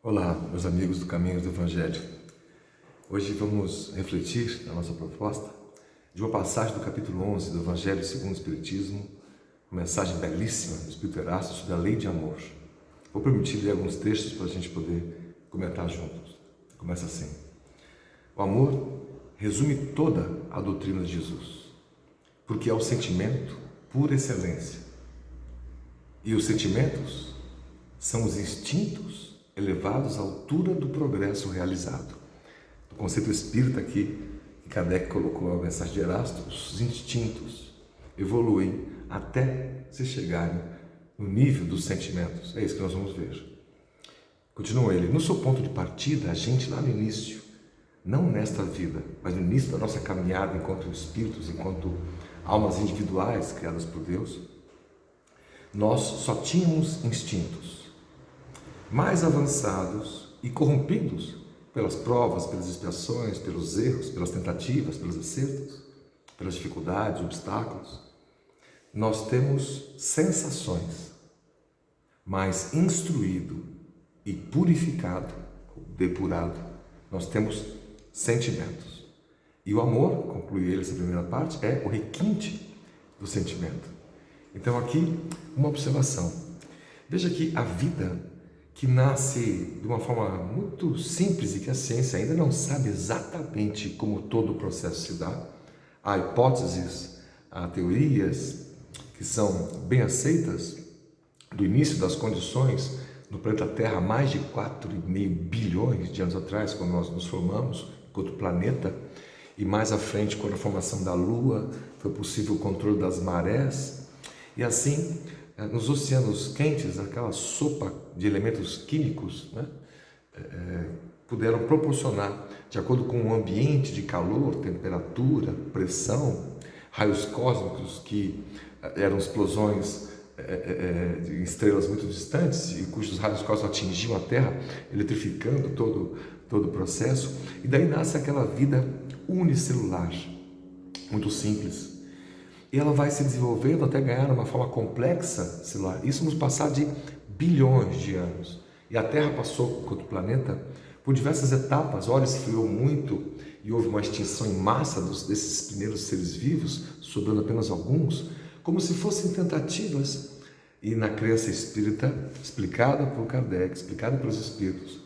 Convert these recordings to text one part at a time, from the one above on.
Olá, meus amigos do Caminho do Evangelho. Hoje vamos refletir na nossa proposta de uma passagem do capítulo 11 do Evangelho segundo o Espiritismo, uma mensagem belíssima do Espírito Erasto sobre a lei de amor. Vou permitir ler alguns textos para a gente poder comentar juntos. Começa assim: o amor resume toda a doutrina de Jesus, porque é o sentimento por excelência. E os sentimentos são os instintos elevados à altura do progresso realizado. O conceito espírita aqui, que Kardec colocou na mensagem de Erasto, os instintos evoluem até se chegarem no nível dos sentimentos. É isso que nós vamos ver. Continua ele: no seu ponto de partida, a gente lá no início, não nesta vida, mas no início da nossa caminhada enquanto espíritos, enquanto almas individuais criadas por Deus, nós só tínhamos instintos mais avançados e corrompidos pelas provas, pelas expiações, pelos erros, pelas tentativas, pelos acertos, pelas dificuldades, obstáculos. Nós temos sensações, mas instruído e purificado, depurado, nós temos sentimentos. E o amor, conclui ele essa primeira parte, é o requinte do sentimento. Então aqui, uma observação. Veja que a vida que nasce de uma forma muito simples e que a ciência ainda não sabe exatamente como todo o processo se dá. Há hipóteses, há teorias que são bem aceitas do início das condições no planeta Terra há mais de 4,5 bilhões de anos atrás, quando nós nos formamos enquanto planeta, e mais à frente, quando a formação da Lua, foi possível o controle das marés, e assim nos oceanos quentes, aquela sopa de elementos químicos, puderam proporcionar, de acordo com o ambiente de calor, temperatura, pressão, raios cósmicos que eram explosões de estrelas muito distantes e cujos raios cósmicos atingiam a Terra, eletrificando todo o processo. E daí nasce aquela vida unicelular, muito simples. E ela vai se desenvolvendo até ganhar uma forma complexa celular. Isso nos passar de bilhões de anos. E a Terra passou, enquanto planeta, por diversas etapas. Ora, esfriou muito e houve uma extinção em massa desses primeiros seres vivos, sobrando apenas alguns, como se fossem tentativas. E na crença espírita, explicada por Kardec, explicada pelos espíritos,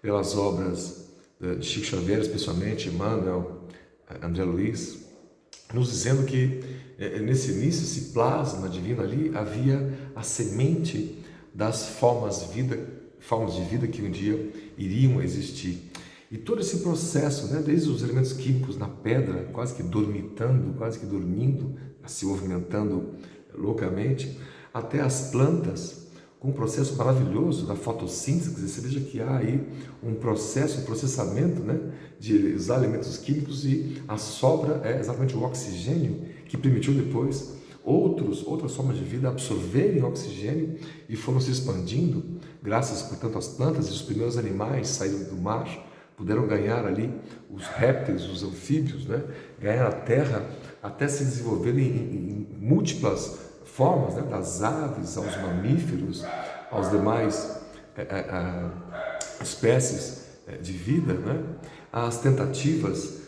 pelas obras de Chico Xavier, especialmente Emmanuel, André Luiz, nos dizendo que nesse início, esse plasma divino ali, havia a semente das formas de vida que um dia iriam existir. E todo esse processo, desde os elementos químicos na pedra, quase que dormitando, quase que dormindo, se movimentando loucamente, até as plantas, com um processo maravilhoso da fotossíntese. Você veja que há aí um processo, um processamento de usar elementos químicos, e a sobra é exatamente o oxigênio que permitiu depois outras formas de vida absorverem oxigênio e foram se expandindo, graças, portanto, às plantas. E os primeiros animais saíram do mar, puderam ganhar ali, os répteis, os anfíbios, ganhar a terra até se desenvolverem em múltiplas formas, das aves aos mamíferos, aos demais espécies de vida, as tentativas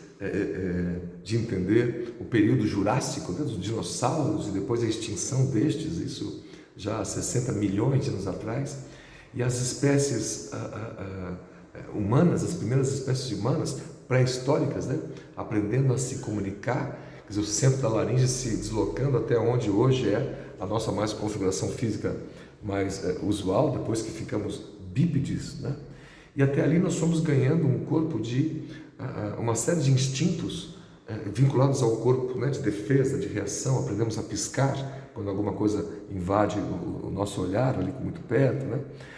de entender o período jurássico, dos dinossauros, e depois a extinção destes, isso já há 60 milhões de anos atrás, e as espécies humanas, as primeiras espécies humanas pré-históricas, aprendendo a se comunicar, quer dizer, o centro da laringe se deslocando até onde hoje é a nossa configuração física mais usual, depois que ficamos bípedes, e até ali nós fomos ganhando um corpo de uma série de instintos vinculados ao corpo, de defesa, de reação. Aprendemos a piscar quando alguma coisa invade o nosso olhar ali muito perto,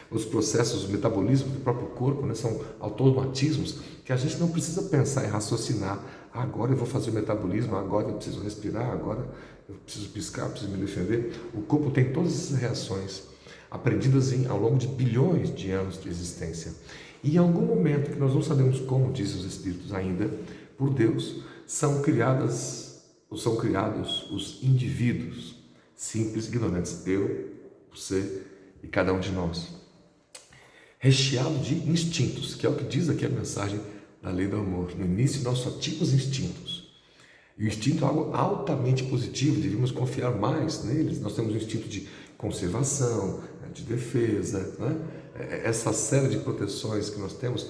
Os processos, o metabolismo do próprio corpo, são automatismos que a gente não precisa pensar e raciocinar. Agora eu vou fazer o metabolismo, agora eu preciso respirar, agora eu preciso piscar, eu preciso me defender. O corpo tem todas essas reações aprendidas ao longo de bilhões de anos de existência. E em algum momento, que nós não sabemos como, dizem os espíritos ainda, por Deus, são criados os indivíduos simples, ignorantes, eu, você e cada um de nós. recheado de instintos, que é o que diz aqui a mensagem da lei do amor. No início nós só tínhamos instintos. E o instinto é algo altamente positivo, devemos confiar mais neles. Nós temos o instinto de conservação, de defesa, né? Essa série de proteções que nós temos,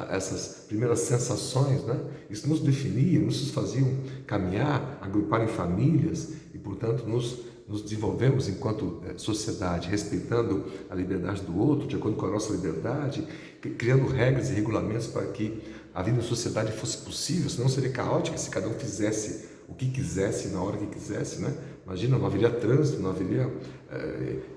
essas primeiras sensações, né? Isso nos definia, nos faziam caminhar, agrupar em famílias e, portanto, nos desenvolvemos enquanto sociedade, respeitando a liberdade do outro, de acordo com a nossa liberdade, criando regras e regulamentos para que a vida em sociedade fosse possível, senão seria caótica se cada um fizesse o que quisesse na hora que quisesse, né? Imagina, não haveria trânsito, não haveria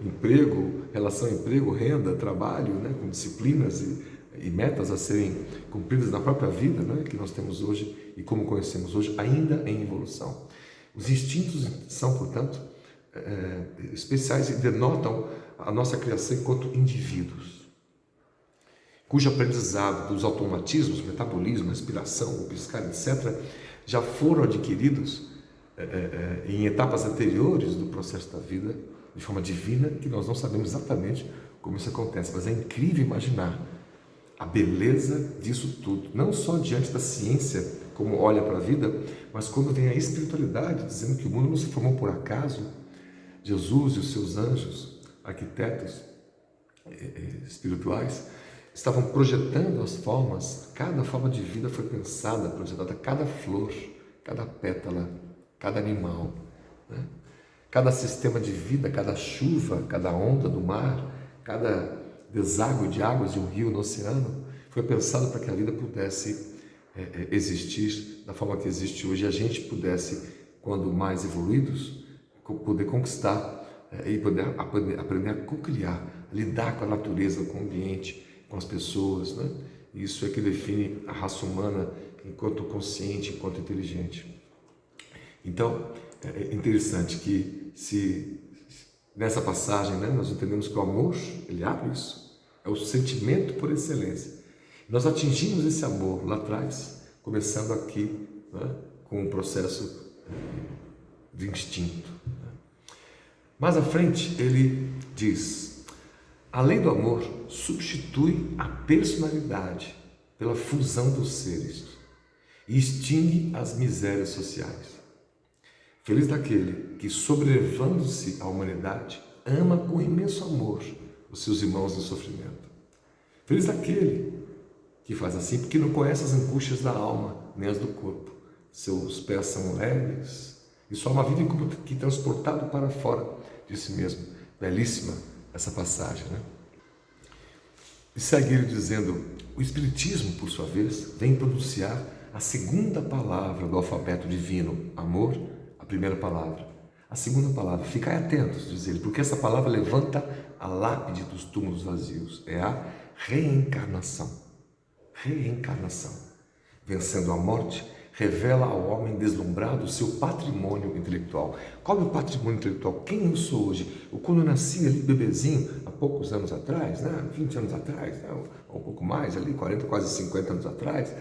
emprego, relação emprego, renda, trabalho, né? Com disciplinas e metas a serem cumpridas na própria vida, né? Que nós temos hoje e como conhecemos hoje, ainda em evolução. Os instintos são, portanto, especiais e denotam a nossa criação enquanto indivíduos, cujo aprendizado dos automatismos, metabolismo, respiração, o piscar, etc., já foram adquiridos em etapas anteriores do processo da vida, de forma divina, que nós não sabemos exatamente como isso acontece, mas é incrível imaginar a beleza disso tudo, não só diante da ciência, como olha para a vida, mas quando vem a espiritualidade, dizendo que o mundo não se formou por acaso. Jesus e os seus anjos, arquitetos espirituais, estavam projetando as formas, cada forma de vida foi pensada, projetada, cada flor, cada pétala, cada animal, né? Cada sistema de vida, cada chuva, cada onda do mar, cada deságue de águas de um rio no oceano, foi pensado para que a vida pudesse existir da forma que existe hoje, e a gente pudesse, quando mais evoluídos, poder conquistar e poder aprender a co-criar, a lidar com a natureza, com o ambiente, com as pessoas, né? Isso é que define a raça humana enquanto consciente, enquanto inteligente. Então, é interessante que nessa passagem, né, nós entendemos que o amor, ele abre isso, é o sentimento por excelência. Nós atingimos esse amor lá atrás, começando aqui, né, com o processo de instinto. Mais à frente, ele diz: a lei do amor substitui a personalidade pela fusão dos seres e extingue as misérias sociais. Feliz daquele que, sobrelevando-se à humanidade, ama com imenso amor os seus irmãos em sofrimento. Feliz daquele que faz assim, porque não conhece as angústias da alma, nem as do corpo. Seus pés são leves e sua alma vive como que transportado para fora de si mesmo. Belíssima essa passagem, né? E segue ele dizendo: o Espiritismo, por sua vez, vem pronunciar a segunda palavra do alfabeto divino, amor, a primeira palavra. A segunda palavra, ficai atentos, diz ele, porque essa palavra levanta a lápide dos túmulos vazios, é a reencarnação. Reencarnação. Vencendo a morte, revela ao homem deslumbrado o seu patrimônio intelectual. Qual é o patrimônio intelectual? Quem eu sou hoje? Ou quando eu nasci ali bebezinho, há poucos anos atrás, né? 20 anos atrás, né? Ou um pouco mais, ali 40, quase 50 anos atrás,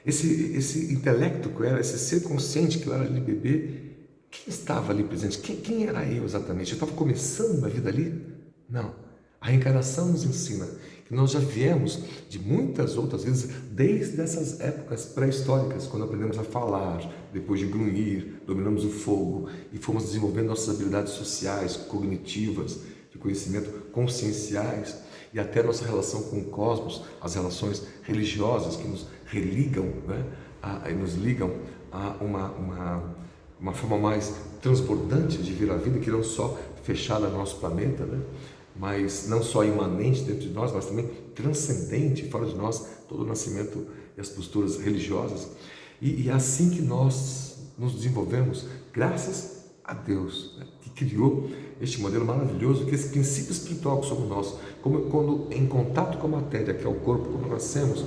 esse intelecto que eu era, esse ser consciente que eu era ali bebê, quem estava ali presente? Quem era eu exatamente? Eu estava começando a vida ali? Não. A reencarnação nos ensina que nós já viemos de muitas outras vezes, desde essas épocas pré-históricas, quando aprendemos a falar, depois de grunhir, dominamos o fogo e fomos desenvolvendo nossas habilidades sociais, cognitivas, de conhecimento, conscienciais, e até nossa relação com o cosmos, as relações religiosas que nos religam, né, nos ligam a uma forma mais transbordante de ver a vida, que não só fechada no nosso planeta, né, mas não só imanente dentro de nós, mas também transcendente, fora de nós, todo o nascimento e as posturas religiosas. E é assim que nós nos desenvolvemos, graças a Deus, né, que criou este modelo maravilhoso, que esse princípio espiritual que somos nós, como quando em contato com a matéria, que é o corpo, quando nascemos,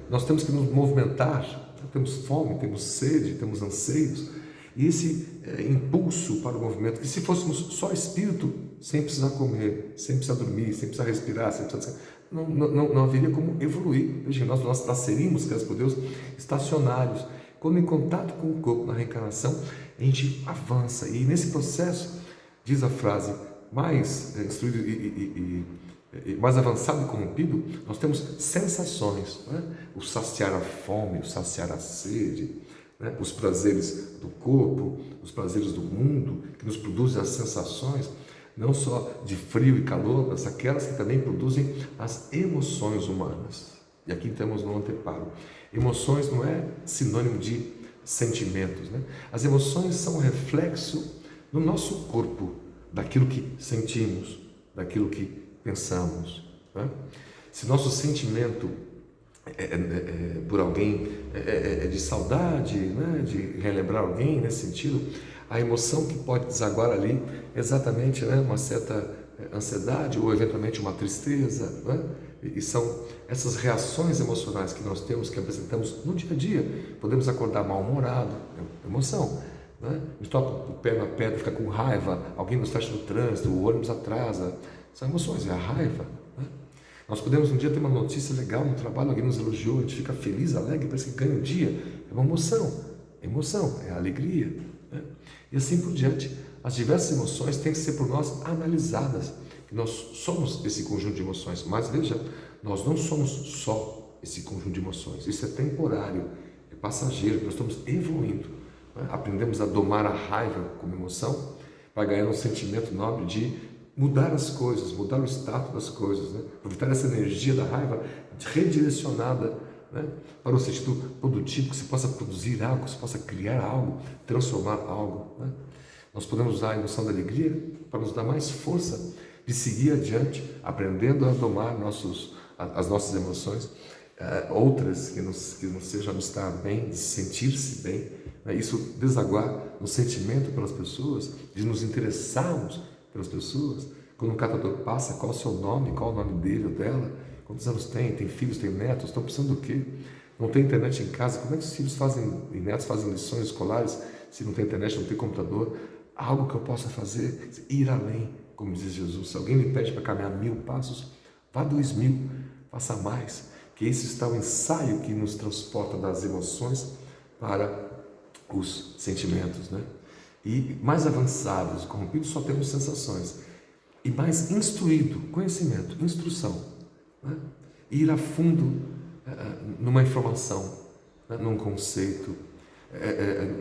nós temos que nos movimentar, temos fome, temos sede, temos anseios, e esse impulso para o movimento, que se fôssemos só espírito, sem precisar comer, sem precisar dormir, sem precisar respirar, sem precisar... Não haveria como evoluir. Veja, nós nasceríamos, graças por Deus, estacionários. Quando em contato com o corpo na reencarnação, a gente avança. E nesse processo, diz a frase mais instruído mais avançado e corrompido, nós temos sensações, né? O saciar a fome, o saciar a sede, né? Os prazeres do corpo, os prazeres do mundo, que nos produzem as sensações, não só de frio e calor, mas aquelas que também produzem as emoções humanas. E aqui temos no anteparo. Emoções não é sinônimo de sentimentos, né? As emoções são um reflexo no nosso corpo, daquilo que sentimos, daquilo que pensamos, né? Se nosso sentimento por alguém é de saudade, né? De relembrar alguém nesse sentido, a emoção que pode desaguar ali é exatamente, né? Uma certa ansiedade ou eventualmente uma tristeza, né? E são essas reações emocionais que nós temos, que apresentamos no dia a dia. Podemos acordar mal-humorado, emoção, né? Nos toca o pé na pedra, fica com raiva, alguém nos fecha no trânsito, o ônibus atrasa. São emoções, é a raiva, né? Nós podemos um dia ter uma notícia legal no trabalho, alguém nos elogiou, a gente fica feliz, alegre, parece que ganha um dia. É uma emoção, é a alegria, né? E assim por diante. As diversas emoções têm que ser por nós analisadas. Nós somos esse conjunto de emoções, mas veja, nós não somos só esse conjunto de emoções. Isso é temporário, é passageiro, nós estamos evoluindo, né? Aprendemos a domar a raiva como emoção para ganhar um sentimento nobre de mudar as coisas, mudar o status das coisas, né? Aproveitar essa energia da raiva redirecionada, né? Para um sentido produtivo, que se possa produzir algo, que se possa criar algo, transformar algo, né? Nós podemos usar a emoção da alegria para nos dar mais força de seguir adiante, aprendendo a domar as nossas emoções, outras que nos sejam estar bem, de sentir-se bem, né? Isso desaguar no sentimento pelas pessoas, de nos interessarmos pelas pessoas. Quando um catador passa, qual é o seu nome, qual é o nome dele ou dela, quantos anos tem filhos, tem netos, estão precisando do quê? Não tem internet em casa, como é que os filhos e netos fazem lições escolares se não tem internet, não tem computador? Algo que eu possa fazer, ir além, como diz Jesus. Se alguém lhe pede para caminhar 1000 passos, vá 2000, faça mais, que esse está o ensaio que nos transporta das emoções para os sentimentos, né? E mais avançados, corrompidos, só temos sensações. E mais instruído, conhecimento, instrução, né? Ir a fundo numa informação, né? Num conceito,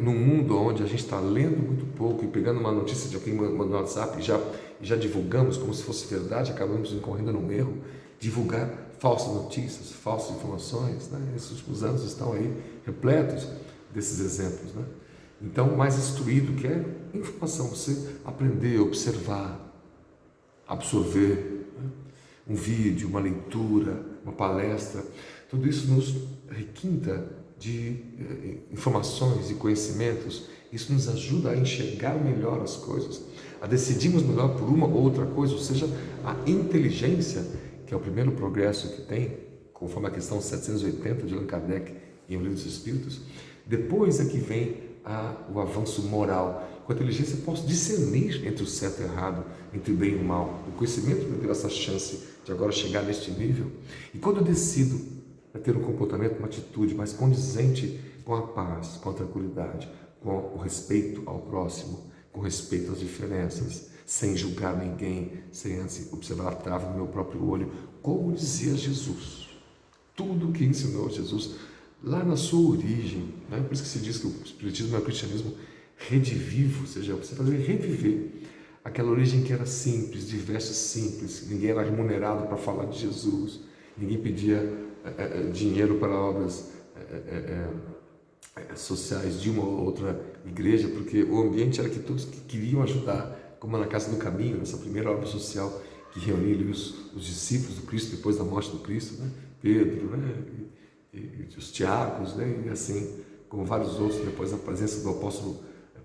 num mundo onde a gente está lendo muito pouco e pegando uma notícia de alguém no WhatsApp e já divulgamos como se fosse verdade, acabamos incorrendo num erro, divulgar falsas notícias, falsas informações, né? Esses últimos anos estão aí repletos desses exemplos, né? Então, mais instruído, que é informação, você aprender, observar, absorver, né? Um vídeo, uma leitura, uma palestra, tudo isso nos requinta de informações e conhecimentos. Isso nos ajuda a enxergar melhor as coisas, a decidirmos melhor por uma ou outra coisa, ou seja, a inteligência, que é o primeiro progresso que tem, conforme a questão 780 de Allan Kardec em O Livro dos Espíritos. Depois é que vem o avanço moral. Com a inteligência eu posso discernir entre o certo e o errado, entre o bem e o mal. O conhecimento me deu essa chance de agora chegar neste nível. E quando eu decido ter um comportamento, uma atitude mais condizente com a paz, com a tranquilidade, com o respeito ao próximo, com respeito às diferenças, sem julgar ninguém, sem antes observar a trava no meu próprio olho, como dizia Jesus. Tudo o que ensinou Jesus lá na sua origem, né? Por isso que se diz que o Espiritismo é o cristianismo redivivo, ou seja, você fazer reviver aquela origem que era simples, de vestes simples, ninguém era remunerado para falar de Jesus, ninguém pedia dinheiro para obras sociais de uma ou outra igreja, porque o ambiente era que todos queriam ajudar, como na Casa do Caminho, nessa primeira obra social que reuniu os discípulos do Cristo depois da morte do Cristo, né? Pedro, né? E os Tiagos, né? E assim como vários outros, depois da presença do apóstolo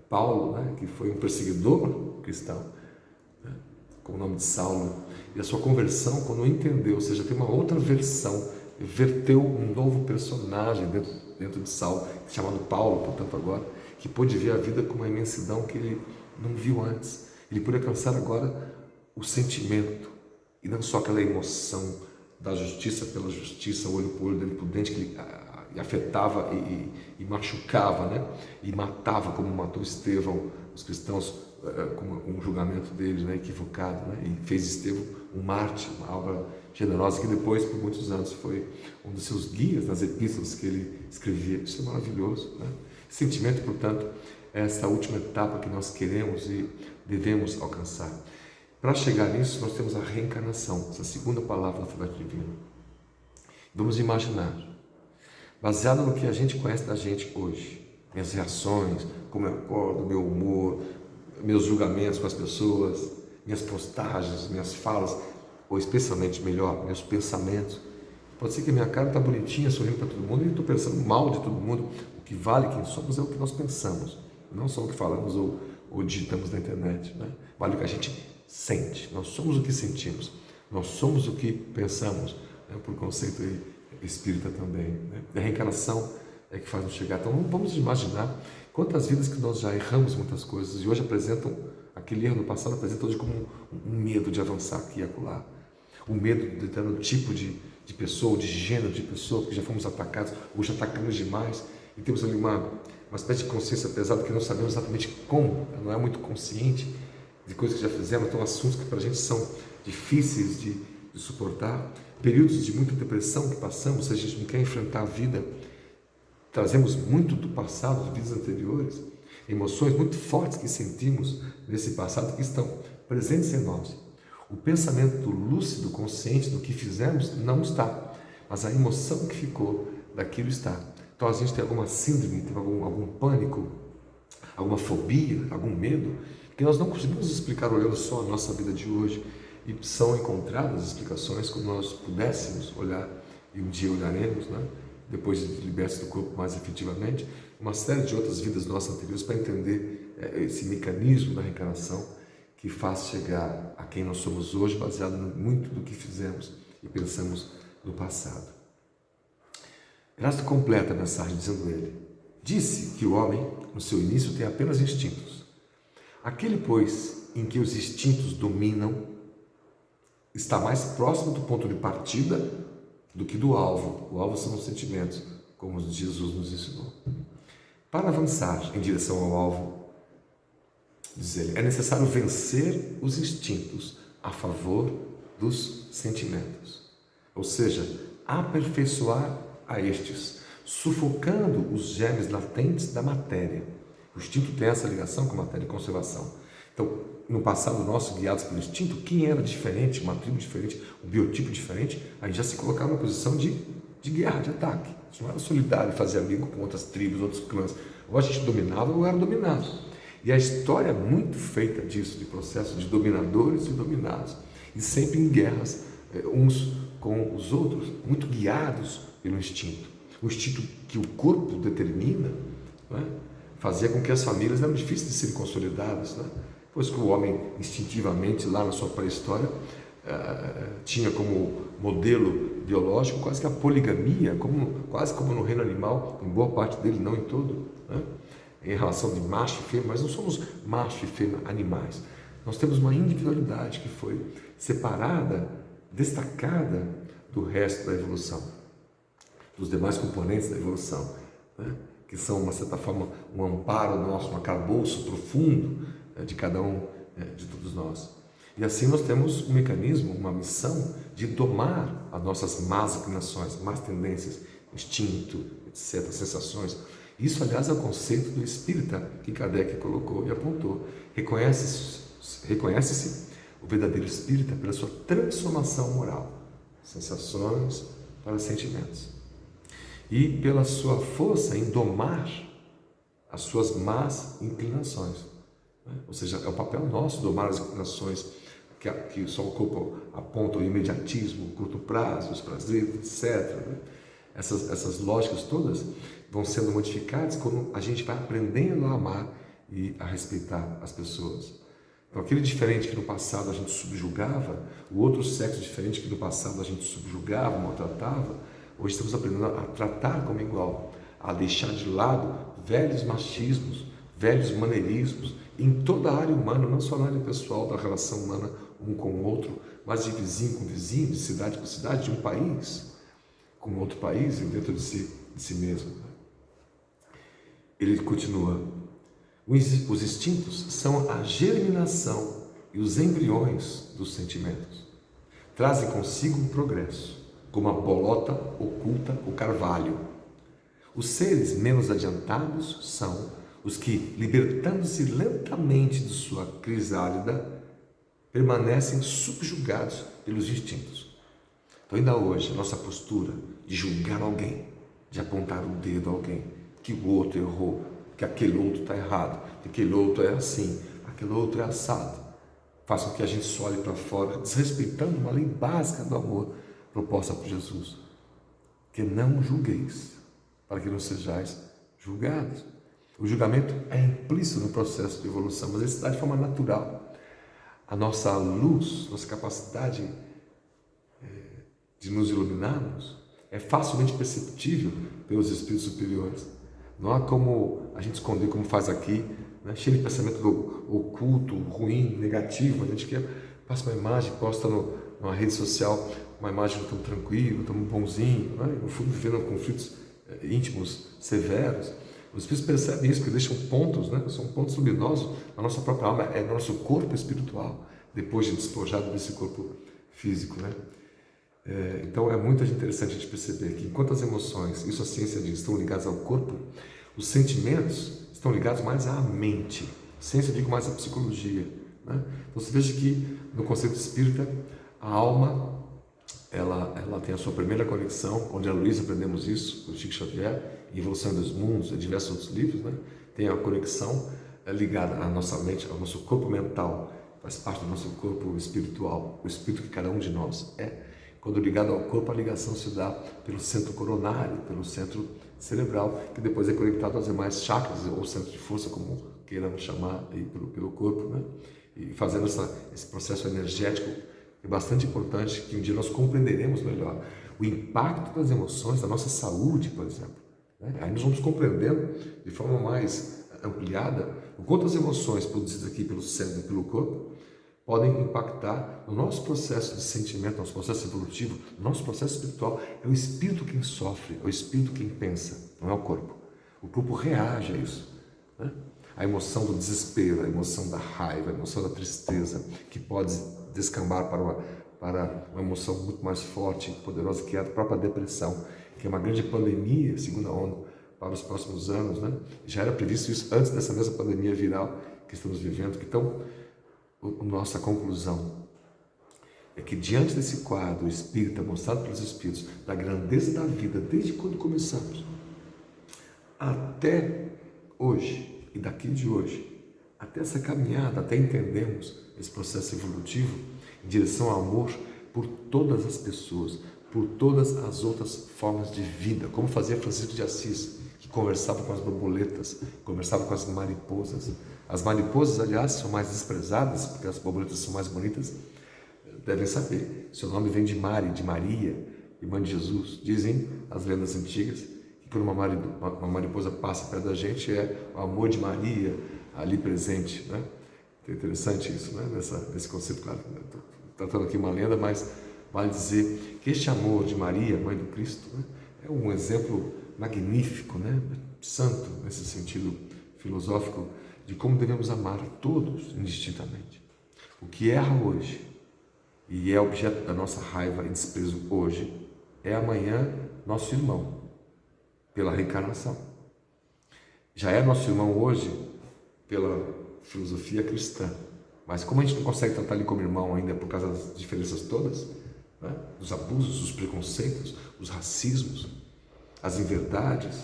Paulo, né? Que foi um perseguidor cristão, né? Com o nome de Saulo, e a sua conversão, quando entendeu, ou seja, tem uma outra versão, verteu um novo personagem dentro de Saulo, chamado Paulo, portanto agora, que pôde ver a vida com uma imensidão que ele não viu antes. Ele pôde alcançar agora o sentimento, e não só aquela emoção da justiça pela justiça, olho por olho, dente por dente, que afetava e machucava, né? E matava, como matou Estevão, os cristãos com um julgamento deles, né, equivocado, né, e fez Estevão um mártir, uma alma generosa, que depois, por muitos anos, foi um dos seus guias nas epístolas que ele escrevia. Isso é maravilhoso, né? Sentimento, portanto, é essa última etapa que nós queremos e devemos alcançar. Para chegar nisso, nós temos a reencarnação, essa segunda palavra da alfabeto divino. Vamos imaginar, baseado no que a gente conhece da gente hoje, minhas reações, como eu acordo, meu humor, meus julgamentos com as pessoas, minhas postagens, minhas falas, ou especialmente melhor, meus pensamentos. Pode ser que a minha cara está bonitinha, sorrindo para todo mundo, e eu estou pensando mal de todo mundo. O que vale quem somos é o que nós pensamos, não só o que falamos ou digitamos na internet, né? Vale o que a gente sente. Nós somos o que sentimos, nós somos o que pensamos, né? Por conceito espírita também, né? A reencarnação é que faz nos chegar. Então vamos imaginar quantas vidas que nós já erramos muitas coisas e hoje apresentam, aquele erro no passado apresenta hoje como um medo de avançar aqui e acolá. O medo de determinado tipo de pessoa, de gênero de pessoa, porque já fomos atacados, hoje atacamos demais e temos ali uma espécie de consciência pesada que não sabemos exatamente como, não é muito consciente de coisas que já fizemos, então assuntos que para a gente são difíceis de suportar, períodos de muita depressão que passamos, se a gente não quer enfrentar a vida, trazemos muito do passado, de vidas anteriores, emoções muito fortes que sentimos nesse passado que estão presentes em nós. O pensamento lúcido, consciente do que fizemos não está, mas a emoção que ficou daquilo está. Então a gente tem alguma síndrome, tem algum pânico, alguma fobia, algum medo, que nós não conseguimos explicar olhando só a nossa vida de hoje, e são encontradas explicações quando nós pudéssemos olhar, e um dia olharemos, né? Depois de libertos do corpo mais efetivamente, uma série de outras vidas nossas anteriores para entender esse mecanismo da reencarnação que faz chegar a quem nós somos hoje, baseado muito do que fizemos e pensamos no passado. Erasto completa a mensagem dizendo ele: disse que o homem, no seu início, tem apenas instintos. Aquele, pois, em que os instintos dominam, está mais próximo do ponto de partida do que do alvo. O alvo são os sentimentos, como Jesus nos ensinou. Para avançar em direção ao alvo, diz ele, é necessário vencer os instintos a favor dos sentimentos. Ou seja, aperfeiçoar a estes, sufocando os germes latentes da matéria. O instinto tem essa ligação com a matéria e conservação. Então, no passado nosso, guiados pelo instinto, quem era diferente, uma tribo diferente, um biotipo diferente, a gente já se colocava numa posição de guerra, de ataque. A gente não era solidário, fazer amigo com outras tribos, outros clãs. Ou a gente dominava ou era dominado. E a história é muito feita disso, de processo de dominadores e dominados. E sempre em guerras, uns com os outros, muito guiados pelo instinto. O instinto que o corpo determina, né, fazia com que as famílias eram difíceis de serem consolidadas, né? Pois que o homem instintivamente, lá na sua pré-história, tinha como modelo biológico quase que a poligamia, quase como no reino animal, em boa parte dele, não em todo, né? Em relação de macho e fêmea, mas não somos macho e fêmea animais. Nós temos uma individualidade que foi separada, destacada do resto da evolução, dos demais componentes da evolução, né? Que são, de uma certa forma, um amparo nosso, um arcabouço profundo de cada um, de todos nós. E assim nós temos um mecanismo, uma missão de domar as nossas más inclinações, más tendências, instinto, etc., sensações. Isso, aliás, é o conceito do espírita que Kardec colocou e apontou. Reconhece-se o verdadeiro espírita pela sua transformação moral, sensações para sentimentos, e pela sua força em domar as suas más inclinações. Ou seja, é o papel nosso domar as inclinações que só o corpo aponta, o imediatismo, o curto prazo, os prazeres, etc. Essas lógicas todas vão sendo modificadas quando a gente vai aprendendo a amar e a respeitar as pessoas. Então, aquele diferente que no passado a gente subjugava, o outro sexo diferente que no passado a gente subjugava, maltratava, hoje estamos aprendendo a tratar como igual, a deixar de lado velhos machismos, velhos maneirismos, em toda a área humana, não só na área pessoal da relação humana um com o outro, mas de vizinho com vizinho, de cidade com cidade, de um país com outro país e dentro de si mesmo. Ele continua: Os instintos são a germinação e os embriões dos sentimentos. Trazem consigo um progresso, como a bolota oculta o carvalho. Os seres menos adiantados são os que, libertando-se lentamente de sua crisálida, permanecem subjugados pelos instintos. Então, ainda hoje, a nossa postura de julgar alguém, de apontar o dedo a alguém, que o outro errou, que aquele outro está errado, que aquele outro é assim, aquele outro é assado, faz com que a gente só olhe para fora, desrespeitando uma lei básica do amor proposta por Jesus, que não julgueis, para que não sejais julgados. O julgamento é implícito no processo de evolução, mas ele se dá de forma natural. A nossa luz, nossa capacidade de nos iluminarmos é facilmente perceptível pelos espíritos superiores. Não há como a gente esconder, como faz aqui, né? Cheio de pensamento oculto, ruim, negativo. A gente passa uma imagem, posta numa rede social, uma imagem de tão tranquilo, tão bonzinho, né? No fundo vivendo conflitos íntimos severos. Os espíritos percebem isso, porque deixam pontos, né? São pontos luminosos na nossa própria alma, é no nosso corpo espiritual, depois de despojado desse corpo físico, né? Então é muito interessante a gente perceber que enquanto as emoções, isso a ciência diz, estão ligadas ao corpo, os sentimentos estão ligados mais à mente. Ciência digo mais à psicologia, né? Então você veja que no conceito espírita a alma ela tem a sua primeira conexão, onde a Luísa aprendemos isso, o Chico Xavier, em Evolução dos Mundos, em diversos outros livros, né? Tem a conexão ligada à nossa mente, ao nosso corpo mental, faz parte do nosso corpo espiritual, o espírito que cada um de nós é. Quando ligado ao corpo, a ligação se dá pelo centro coronário, pelo centro cerebral, que depois é conectado aos demais chakras, ou centro de força, como queiramos chamar aí pelo corpo, né? E fazendo esse processo energético é bastante importante, que um dia nós compreenderemos melhor o impacto das emoções, da nossa saúde, por exemplo, né? Aí nós vamos compreendendo de forma mais ampliada o quanto as emoções produzidas aqui pelo cérebro e pelo corpo podem impactar no nosso processo de sentimento, nosso processo evolutivo, nosso processo espiritual. É o espírito quem sofre, é o espírito quem pensa, não é o corpo. O corpo reage a isso, né? A emoção do desespero, a emoção da raiva, a emoção da tristeza, que pode descambar para uma emoção muito mais forte e poderosa, que é a própria depressão, que é uma grande pandemia, segunda onda, para os próximos anos, né? Já era previsto isso antes dessa mesma pandemia viral que estamos vivendo. Então, nossa conclusão é que diante desse quadro espírita mostrado pelos espíritos, da grandeza da vida, desde quando começamos até hoje e daqui de hoje, até essa caminhada, até entendermos esse processo evolutivo em direção ao amor por todas as pessoas, por todas as outras formas de vida, como fazia Francisco de Assis, que conversava com as borboletas, conversava com as mariposas. As mariposas, aliás, são mais desprezadas, porque as borboletas são mais bonitas, devem saber. Seu nome vem de Mari, de Maria, irmã de Jesus. Dizem as lendas antigas que quando uma mariposa passa perto da gente é o amor de Maria ali presente, né? É interessante isso, né? Nesse conceito, claro, estou tratando aqui uma lenda, mas vale dizer que este amor de Maria, mãe do Cristo, né, é um exemplo magnífico, né? Santo, nesse sentido filosófico, de como devemos amar a todos indistintamente. O que erra hoje e é objeto da nossa raiva e desprezo hoje é amanhã nosso irmão, pela reencarnação. Já é nosso irmão hoje pela filosofia cristã, mas como a gente não consegue tratar ele como irmão ainda por causa das diferenças todas, né? Os abusos, os preconceitos, os racismos, as inverdades,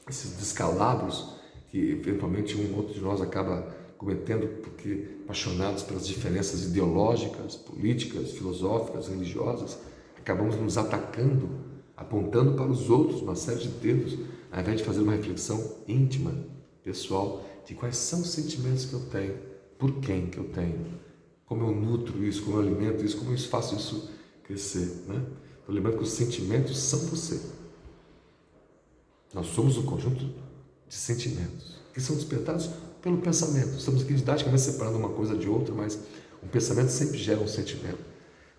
esses descalabros que eventualmente um ou outro de nós acaba cometendo porque apaixonados pelas diferenças ideológicas, políticas, filosóficas, religiosas, acabamos nos atacando, apontando para os outros uma série de dedos, ao invés de fazer uma reflexão íntima, pessoal, de quais são os sentimentos que eu tenho, por quem que eu tenho, como eu nutro isso, como eu alimento isso, como eu faço isso crescer, né? Então, lembrando que os sentimentos são você. Nós somos um conjunto de sentimentos que são despertados pelo pensamento. Estamos aqui didaticamente separando uma coisa de outra, mas um pensamento sempre gera um sentimento.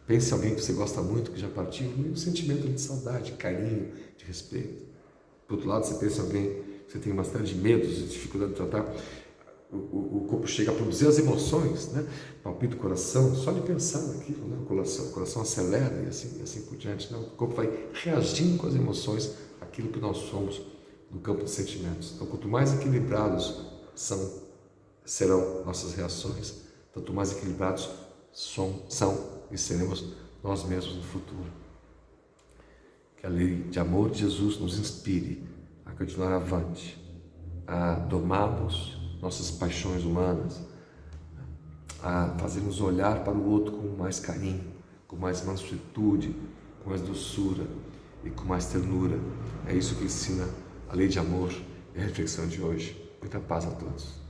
Pense em alguém que você gosta muito, que já partiu, um sentimento de saudade, de carinho, de respeito. Por outro lado, você pensa em alguém você tem uma série de medos e dificuldade de tratar, o corpo chega a produzir as emoções, né? Palpita o coração, só de pensar naquilo, né? O coração acelera e assim por diante, né? O corpo vai reagindo com as emoções aquilo que nós somos no campo de sentimentos. Então, quanto mais equilibrados serão nossas reações, tanto mais equilibrados são e seremos nós mesmos no futuro. Que a lei de amor de Jesus nos inspire a continuar avante, a domarmos nossas paixões humanas, a fazermos olhar para o outro com mais carinho, com mais mansuetude, com mais doçura e com mais ternura. É isso que ensina a lei de amor e a reflexão de hoje. Muita paz a todos.